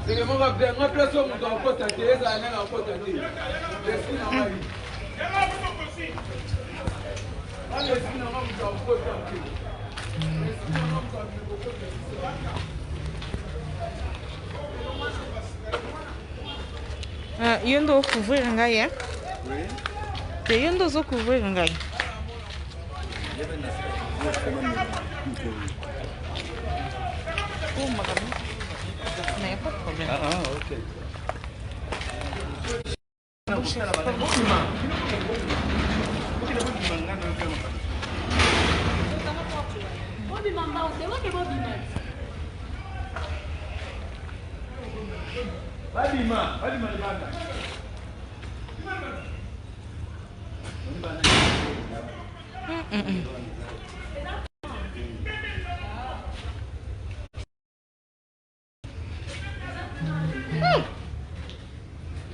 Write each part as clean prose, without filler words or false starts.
C'est que moi, je place au monde en côte à terre, ça allait en côte à terre. L'esprit n'a pas eu. L'esprit n'a pas eu en côte à terre. L'esprit n'a pas eu en côte à terre. Yondo couvrir un gars, Oui. C'est Yondo zo couvrir un gars. Oh, madame. Mais y a pas de problème. Ok.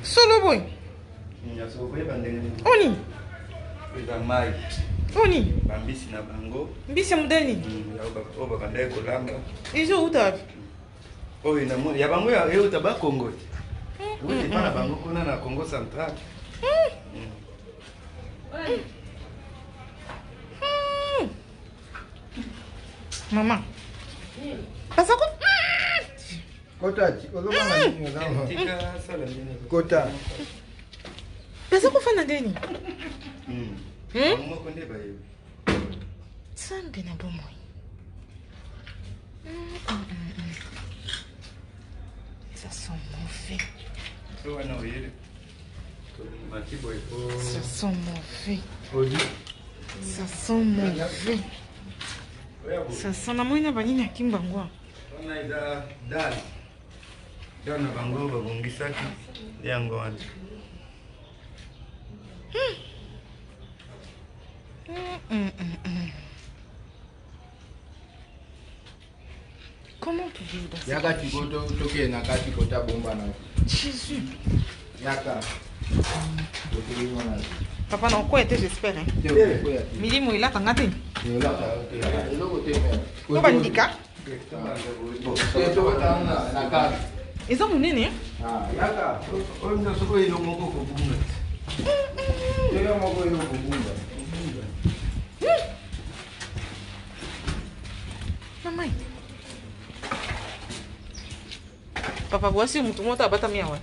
Solo boy. Oni. Oni. Bambisi na bango. Mbisi mudeni. Oba kandaye kolanga. Izo utapi. Oyo na mo ya bango ya euta ba Congo. Oui, c'est pas na bango kuna na Congo central. Maman. Passa quoi? Kota, Kota. Passa quoi fana deni? Mo konde ba yo. Sambi na bomo. Ça sent mauvais. Ça sent mauvais. Ça sent mauvais. Ça sent la moine banini ya kimbangwa. On a ida dal. Dana bango babongisaki yango wana. Comment tu vis dans ça? Yaka tikoto toke na kati kota bomba na. Jésus. Yaka. Papa non quoi était j'espère hein. Midi mo ila kanga te. Ko bandika? Ils ont monné hein? Yaka. On a soko ilo moko ko bunga. Ilo moko ilo ko bunga. Mamãe. Papa voici mtu mmoja abata mia wa.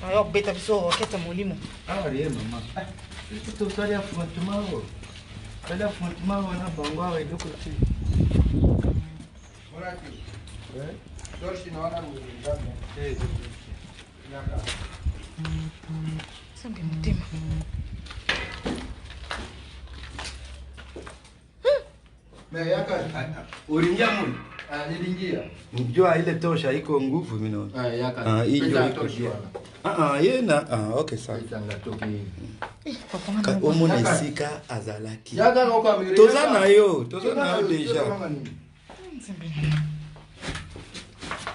Ayo beta biso keta molimo. Ah rien maman. Tu sali afrontement. Sali afrontement na bango wa ndo ko ti. Voilà tu. Doshi na wana muzami. Yaka. Sambi mutema. Mais yaka. Ulingia mun. Nilingia. Mjua ile tosha iko nguvu mino. Yaka. Hiyo iko dia. Yena. Okay sawa. Ka omona isika azalaki. Yaka no kamera. Toza na yo deja.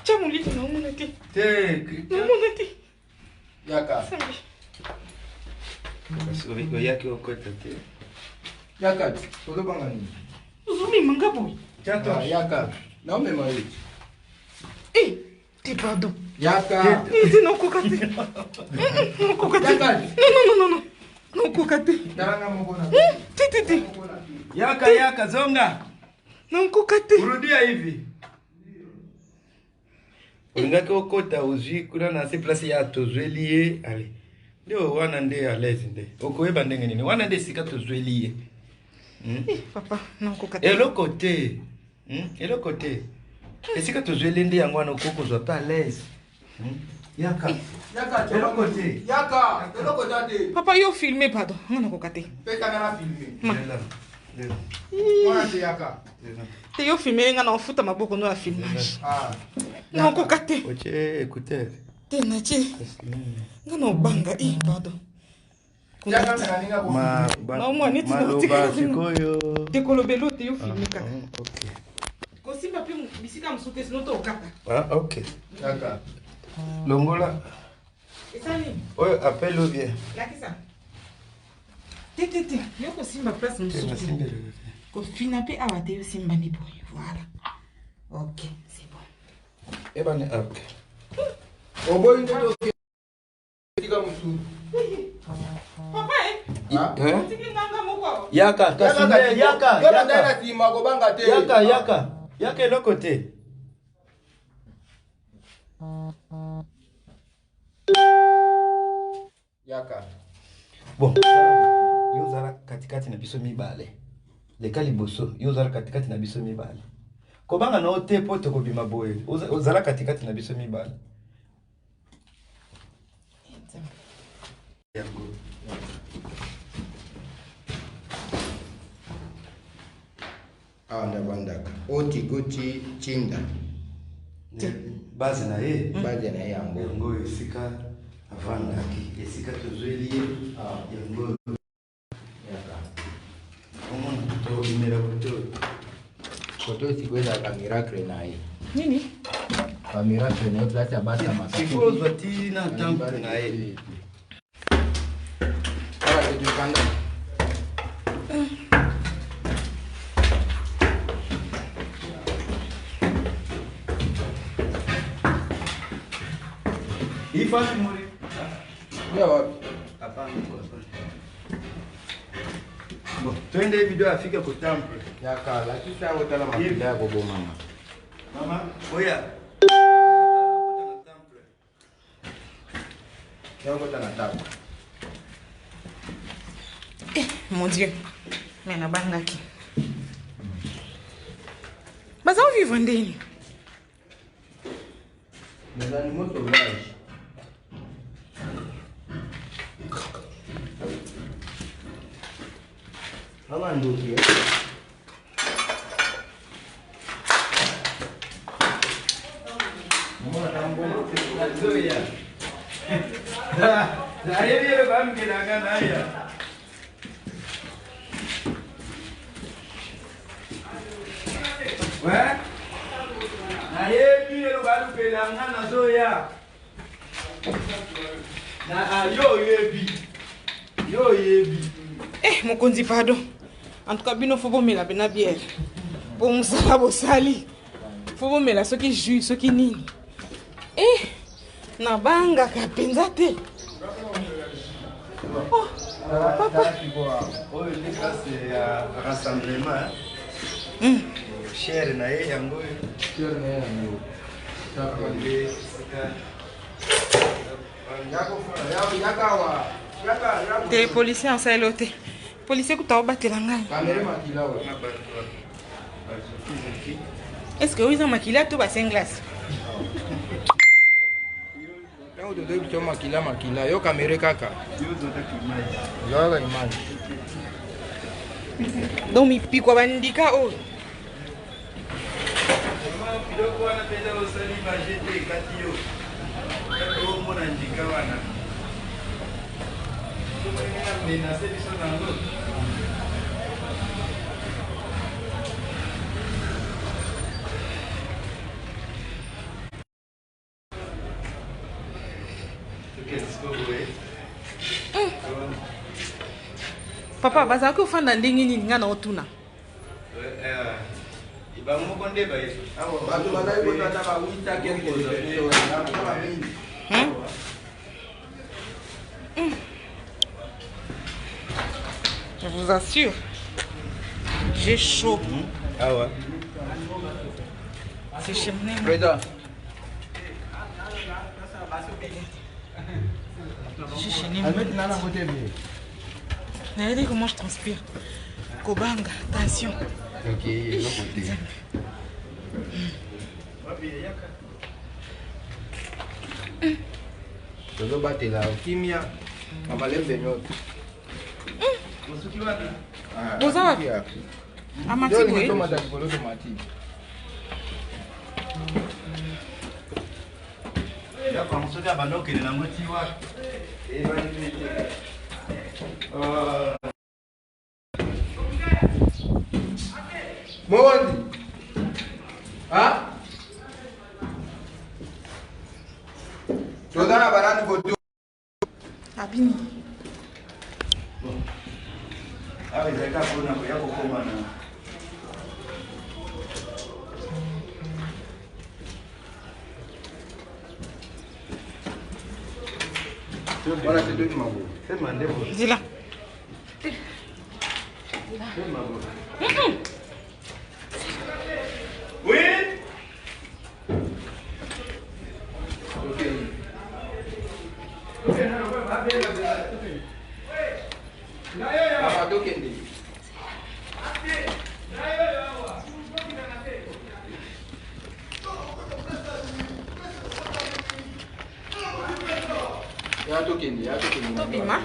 Tiens mon lit na omona te. Te. Omona te. Yaka. Sambi. Kasi yake okota te. Yaka. Todo bangani. Uzumi mangapo. Chato. Yaka. Na umema hivi. Te pardon. Yaka. Iti no kokate. No kokate. Non. No kokate. Daranga mbona. Titi. Yaka zonga. No kokate. Urudia hivi. Ulingake okota uzwi kuna na se place ya tozwelie. Allez. Ndio wana nde à l'aise nde. Okoyeba ndenge nini. Wana nde sika tozwelie. Papa, no kokate. Et l'autre côté. Et l'autre côté. Et si que tu joues l'indi en guano coco, soit pas à l'aise. Yaka. Yaka. Et l'autre côté. Yaka. De l'autre côté. Papa, yo filmé, pardon. No kokate. Fais caméra filmée. Voilà. Voilà, Yaka. Te yo filmé, nga na ofuta maboko no la filmage. No kokate. Ok, écoutez. Te na che. Nga na obanga, pardon. Yaka menaninga ko. Na mwa neti na Maloba sikoyo. Te kolobelo te yo filmé kaka. Ok. Kosimba pe bisika msuke sino to okata. Ok. Yaka. Longola. Esani. Oyo appelle bien. Lakisa. Te. Yo kosimba place msuke. Ko fina pe awate yo simba ni boy. Voilà. Ok, c'est bon. Eh ben, ok. Oboy ndio kika mtu. Papa Yaka, kasinde, yaka. Yaka ndana tima ko banga te. Yaka. Yaka eloko te. Yaka. Bon, yo zara katikati na biso mibale. Leka liboso, yo zara katikati na biso mibale. Kobanga na ote po to kobima boye. Ozala katikati na biso mibale. Yango. Anda bandaka. Oti guti chinda. Base na ye. Baje na yango. Yango esika avandaki. Esika tozweli yango. Yaka. Omona to imela koto. Koto sikweza ka miracle na ye. Nini? Ka miracle na place ya bata masaki. Siko zwati na temple na ye. Ala tujikanda. Ifasi muri. Ya wapi? Hapana. Bon, twende video afike ku temple. Yaka, lakini sasa utala mapida yako mama. Mama, oya. Yango tana tabu. Mon Dieu. Mais na bangaki. Baza vivre ndeni. Les animaux sauvages. Kama nduki. Mama tambo Nazoya. Na yeye bamkelanga naya. Ouais. Na yeye bamkelanga nazoya. Na yo yebi. Mokonzi pardon. En tout cas, bino faut bomela bena bière. Pour musala bosali. Faut bomela soki jus, soki nini. Na banga ka penza te. Oh, papa. Oh, il c'est un rassemblement. Cher na ye yango. Cher na yango. Des policiers en saloté. Policier que tu as battu la main. Est-ce que vous avez maquillé tout bas glace? Yo kamera kaka. Yo ga imani. Donc mi piko bandika oh. Biloko wana peza osali bajete kati yo. Omona ndika wana. Menase biso nango. Papa, baza ko fanda ndenge nini nga na otuna. Ibango konde ba yeso. Bato bazali kotata ba wita quelque Je vous assure, j'ai chaud. Ah ouais. C'est chez moi. Président. J'ai chez moi. Regardez comment je transpire. Kobanga, attention. Ok, il va côté. Tozo batela kimia. Mama lembe nyoto. Boza wapi? Amati Yo boye. ni tomata kolo tomati. Ya kwa msoka banoke na ngoti wa. Mondi. Ah? Tozana barani koto. Abini. Awe zaka kuna kwa yako koma na. Voilà, c'est deux mambo. C'est ma ndebo. Dis-la. Oui. Tobima.